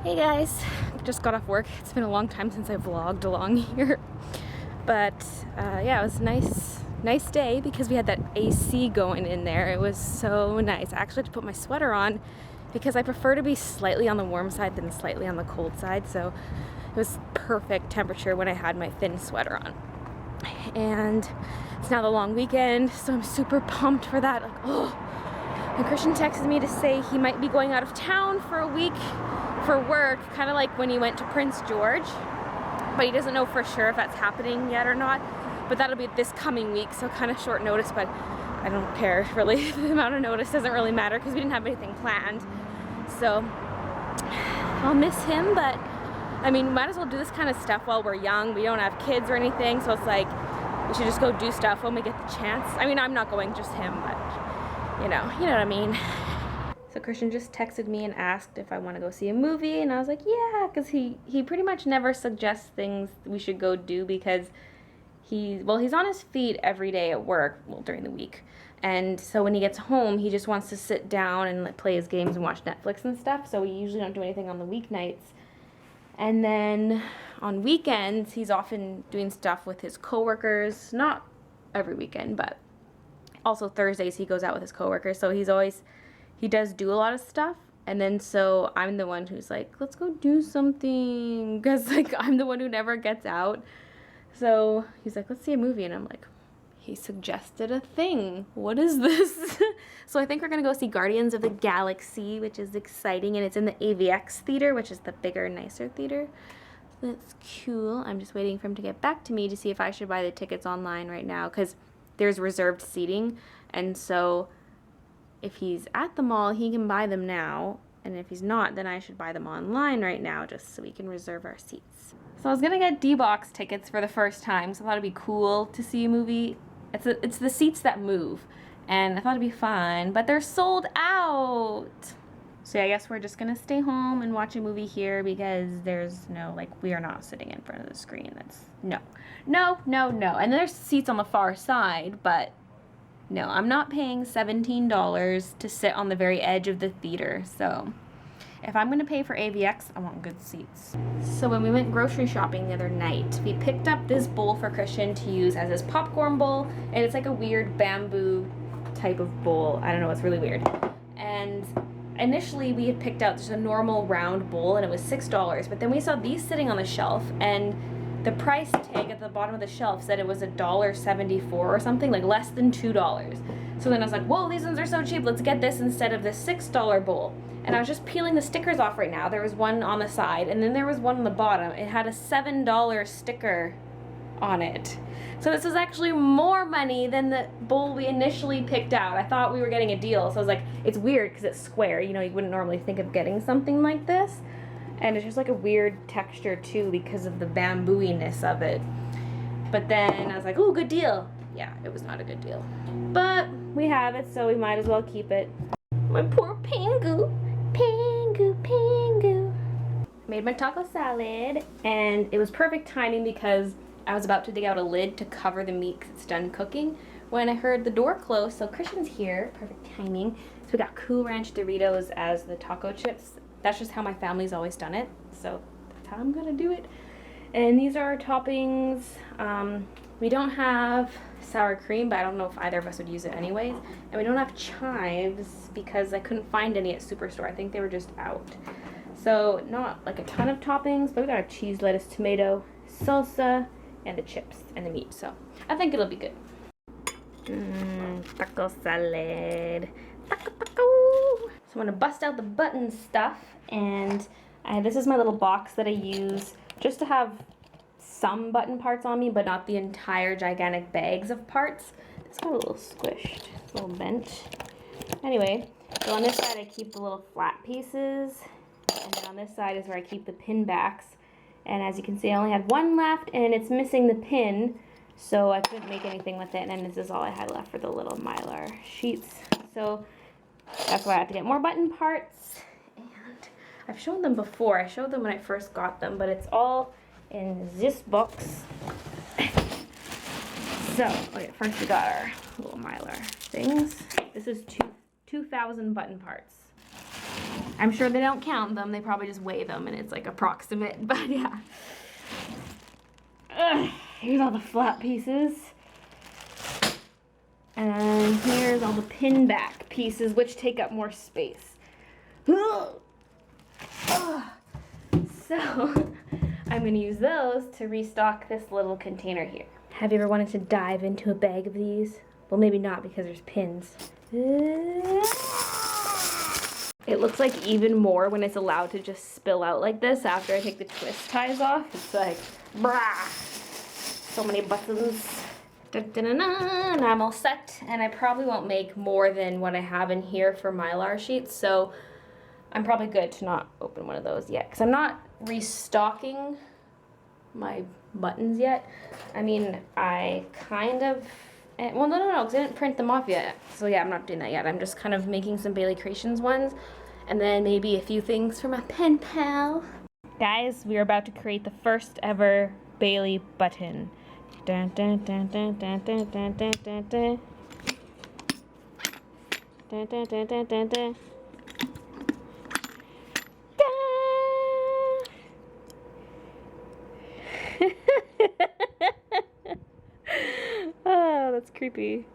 Hey guys, just got off work. It's been a long time since I vlogged along here, but yeah, it was a nice day because we had that AC going in there. It was so nice. I actually had to put my sweater on because I prefer to be slightly on the warm side than slightly on the cold side, so it was perfect temperature when I had my thin sweater on. And it's now the long weekend, so I'm super pumped for that. Like, oh. And Christian texted me to say he might be going out of town for a week for work, kind of like when he went to Prince George, but he doesn't know for sure if that's happening yet or not. But that'll be this coming week, so kind of short notice, but I don't care really. The amount of notice doesn't really matter because we didn't have anything planned. So I'll miss him, but I mean, might as well do this kind of stuff while we're young. We don't have kids or anything, so it's like we should just go do stuff when we get the chance. I mean, I'm not going, just him, but you know what I mean. So Christian just texted me and asked if I want to go see a movie, and I was like, yeah, because he pretty much never suggests things we should go do because he's on his feet every day at work, well, during the week. And so when he gets home, he just wants to sit down and like, play his games and watch Netflix and stuff, so we usually don't do anything on the weeknights. And then on weekends, he's often doing stuff with his coworkers, not every weekend, but also Thursdays he goes out with his coworkers, so he does do a lot of stuff. And then so I'm the one who's like, let's go do something, because like I'm the one who never gets out. So he's like, let's see a movie, and I'm like, he suggested a thing, what is this? So I think we're gonna go see Guardians of the Galaxy, which is exciting, and it's in the AVX theater, which is the bigger, nicer theater. So that's cool. I'm just waiting for him to get back to me to see if I should buy the tickets online right now, because there's reserved seating, and so if he's at the mall, he can buy them now, and if he's not, then I should buy them online right now just so we can reserve our seats. So I was gonna get D-Box tickets for the first time, so I thought it'd be cool to see a movie. It's the seats that move, and I thought it'd be fun, but they're sold out. So yeah, I guess we're just gonna stay home and watch a movie here because there's no, like, we are not sitting in front of the screen. That's no. And there's seats on the far side, but no, I'm not paying $17 to sit on the very edge of the theater. So if I'm gonna pay for AVX, I want good seats. So when we went grocery shopping the other night, we picked up this bowl for Christian to use as his popcorn bowl, and it's like a weird bamboo type of bowl. I don't know, it's really weird. And initially we had picked out just a normal round bowl, and it was $6, but then we saw these sitting on the shelf, and the price tag at the bottom of the shelf said it was $1.74 or something, like less than $2. So then I was like, whoa, these ones are so cheap, let's get this instead of this $6 bowl. And I was just peeling the stickers off right now. There was one on the side, and then there was one on the bottom. It had a $7 sticker on it. So this was actually more money than the bowl we initially picked out. I thought we were getting a deal, so I was like, it's weird because it's square. You know, you wouldn't normally think of getting something like this. And it's just like a weird texture too because of the bambooiness of it. But then I was like, ooh, good deal. Yeah, it was not a good deal. But we have it, so we might as well keep it. My poor Pingu. Pingu. Made my taco salad, and it was perfect timing because I was about to dig out a lid to cover the meat because it's done cooking when I heard the door close. So Christian's here, perfect timing. So we got Cool Ranch Doritos as the taco chips. That's just how my family's always done it, so that's how I'm gonna do it. And these are our toppings. We don't have sour cream, but I don't know if either of us would use it anyways. And we don't have chives because I couldn't find any at Superstore. I think they were just out. So not like a ton of toppings, but we got our cheese, lettuce, tomato, salsa, and the chips and the meat. So I think it'll be good. Taco salad. So I'm gonna bust out the button stuff, and this is my little box that I use just to have some button parts on me, but not the entire gigantic bags of parts. This got a little squished, a little bent. Anyway, so on this side I keep the little flat pieces, and then on this side is where I keep the pin backs. And as you can see, I only had one left, and it's missing the pin, so I couldn't make anything with it, and this is all I had left for the little Mylar sheets. So that's why I had to get more button parts, and I've shown them before. I showed them when I first got them, but it's all in this box. So, okay, first we got our little Mylar things. This is 2,000 button parts. I'm sure they don't count them. They probably just weigh them and it's like approximate, but yeah. Ugh, here's all the flat pieces. And here's all the pin back pieces, which take up more space. So, I'm gonna use those to restock this little container here. Have you ever wanted to dive into a bag of these? Well, maybe not because there's pins. It looks like even more when it's allowed to just spill out like this after I take the twist ties off. It's like, brah, so many buttons. And I'm all set, and I probably won't make more than what I have in here for Mylar sheets, so I'm probably good to not open one of those yet, because I'm not restocking my buttons yet. I mean, I kind of, well, no, because I didn't print them off yet, so yeah, I'm not doing that yet. I'm just kind of making some Baylee Creations ones, and then maybe a few things for my pen pal. Guys, we are about to create the first ever Baylee button. Dun, dun, dun, dun, dun, dun, dun, dun, dun, dun. Dun, dun, dun, dun, dun, dun. Oh, that's creepy.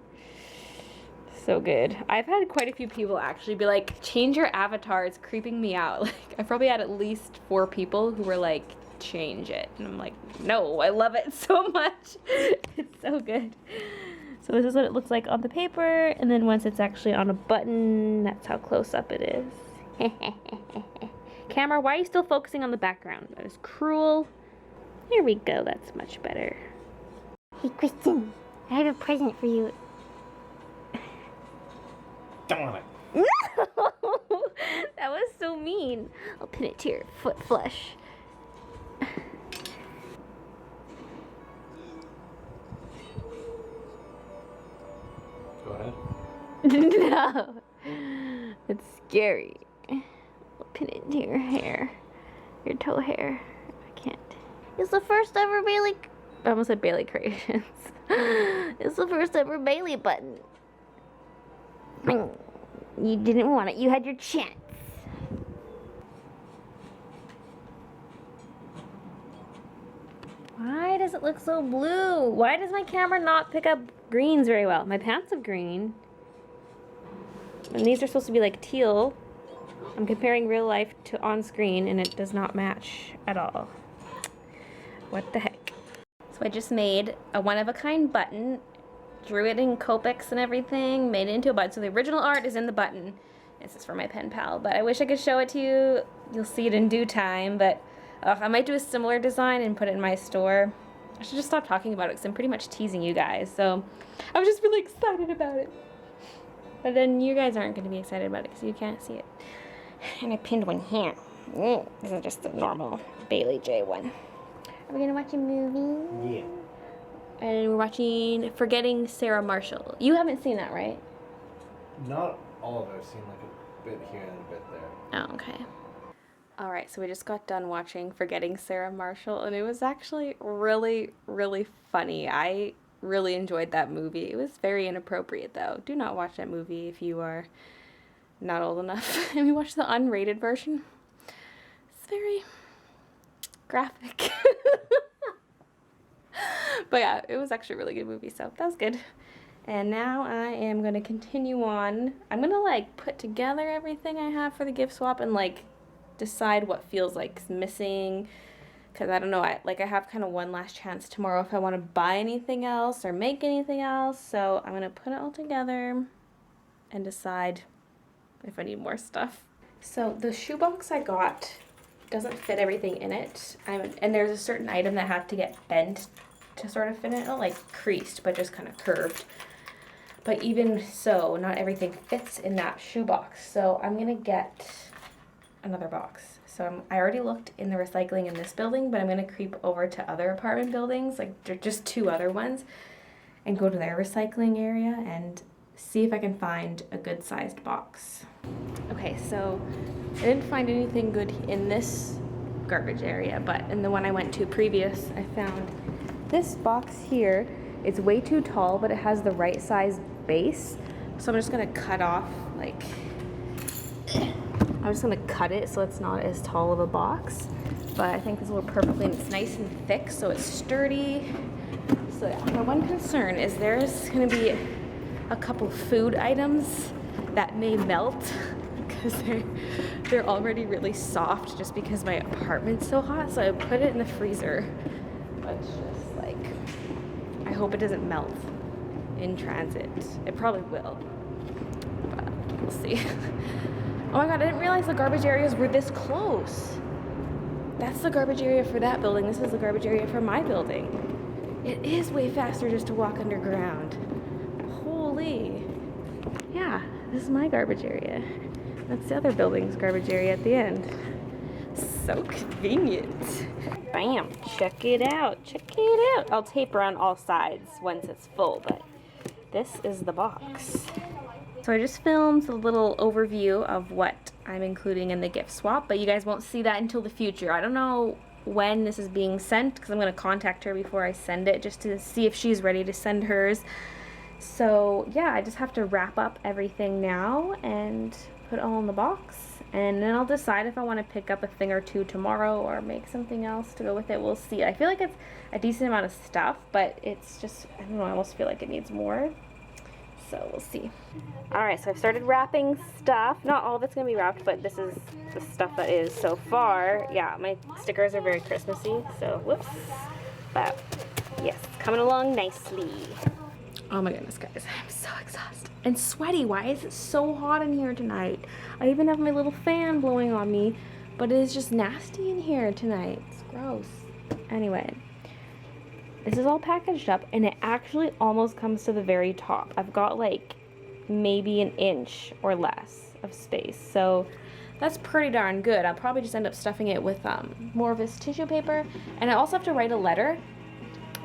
So good. I've had quite a few people actually be like, change your avatar, it's creeping me out. Like, I've probably had at least 4 people who were like, change it. And I'm like, no, I love it so much. It's so good. So this is what it looks like on the paper, and then once it's actually on a button, that's how close up it is. Camera, why are you still focusing on the background? That is cruel. Here we go, that's much better. Hey Kristen, I have a present for you. Don't want it. No! That was so mean. I'll pin it to your foot flush. Go ahead. No. It's scary. I'll pin it to your hair. Your toe hair. I can't. It's the first ever Baylee. I almost said Baylee Creations. It's the first ever Baylee button. You didn't want it. You had your chance. Why does it look so blue? Why does my camera not pick up greens very well? My pants have green. And these are supposed to be like teal. I'm comparing real life to on screen and it does not match at all. What the heck? So I just made a one-of-a-kind button, drew it in Copics and everything, made it into a button. So the original art is in the button. This is for my pen pal, but I wish I could show it to you. You'll see it in due time, but I might do a similar design and put it in my store. I should just stop talking about it because I'm pretty much teasing you guys. So I was just really excited about it. But then you guys aren't going to be excited about it because you can't see it. And I pinned one here. This is just the normal Baylee J one. Are we going to watch a movie? Yeah. And we're watching Forgetting Sarah Marshall. You haven't seen that, right? Not all of it. I've seen like a bit here and a bit there. Oh, okay. Alright, so we just got done watching Forgetting Sarah Marshall, and it was actually really, really funny. I really enjoyed that movie. It was very inappropriate, though. Do not watch that movie if you are not old enough. And we watched the unrated version. It's very graphic. But yeah, it was actually a really good movie, so that was good. And now I am going to continue on. I'm going to like put together everything I have for the gift swap and like decide what feels like missing, because I don't know, I have kind of one last chance tomorrow if I want to buy anything else or make anything else. So I'm going to put it all together and decide if I need more stuff. So the shoebox I got doesn't fit everything in it, and there's a certain item that had to get bent to sort of fit in it, not like creased but just kind of curved. But even so, not everything fits in that shoebox, so I'm going to get another box. So I already looked in the recycling in this building, but I'm going to creep over to other apartment buildings, like just 2 other ones, and go to their recycling area and see if I can find a good sized box. Okay, so I didn't find anything good in this garbage area, but in the one I went to previous, I found this box here. It's way too tall, but it has the right size base. So I'm just going to cut off like I'm just gonna cut it so it's not as tall of a box. But I think this will work perfectly, and it's nice and thick, so it's sturdy. So yeah, my one concern is there's gonna be a couple food items that may melt because they're already really soft just because my apartment's so hot. So I put it in the freezer. But it's just like, I hope it doesn't melt in transit. It probably will, but we'll see. Oh my god, I didn't realize the garbage areas were this close. That's the garbage area for that building. This is the garbage area for my building. It is way faster just to walk underground. Holy. Yeah, this is my garbage area. That's the other building's garbage area at the end. So convenient. Bam, check it out, check it out. I'll tape around all sides once it's full, but this is the box. So I just filmed a little overview of what I'm including in the gift swap, but you guys won't see that until the future. I don't know when this is being sent because I'm going to contact her before I send it just to see if she's ready to send hers. So yeah, I just have to wrap up everything now and put it all in the box, and then I'll decide if I want to pick up a thing or two tomorrow or make something else to go with it. We'll see. I feel like it's a decent amount of stuff, but it's just, I don't know, I almost feel like it needs more. So we'll see. Alright, so I've started wrapping stuff. Not all of it's going to be wrapped, but this is the stuff that is so far. Yeah, my stickers are very Christmassy, so whoops. But yes, coming along nicely. Oh my goodness, guys, I'm so exhausted and sweaty. Why is it so hot in here tonight? I even have my little fan blowing on me, but it is just nasty in here tonight. It's gross. Anyway, this is all packaged up, and it actually almost comes to the very top. I've got like maybe an inch or less of space, so that's pretty darn good. I'll probably just end up stuffing it with more of this tissue paper, and I also have to write a letter.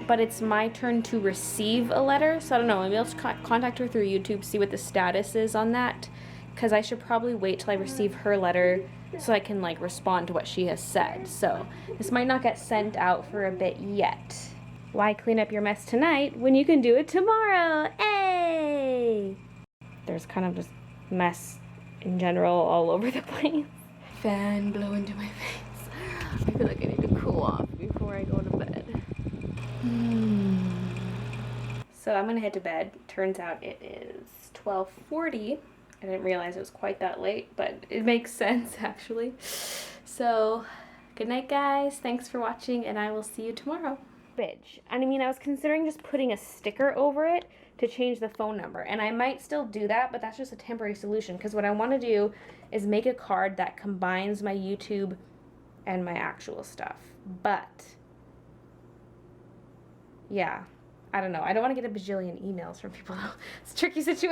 But it's my turn to receive a letter, so I don't know, maybe I'll just contact her through YouTube, see what the status is on that, because I should probably wait till I receive her letter so I can like respond to what she has said. So this might not get sent out for a bit yet. Why clean up your mess tonight when you can do it tomorrow? Hey! There's kind of just mess in general all over the place. Fan blow into my face. I feel like I need to cool off before I go to bed. So I'm gonna head to bed. Turns out it is 12:40. I didn't realize it was quite that late, but it makes sense actually. So good night, guys. Thanks for watching, and I will see you tomorrow. And I mean, I was considering just putting a sticker over it to change the phone number, and I might still do that, but that's just a temporary solution, because what I want to do is make a card that combines my YouTube and my actual stuff. But yeah, I don't know. I don't want to get a bajillion emails from people. It's a tricky situation.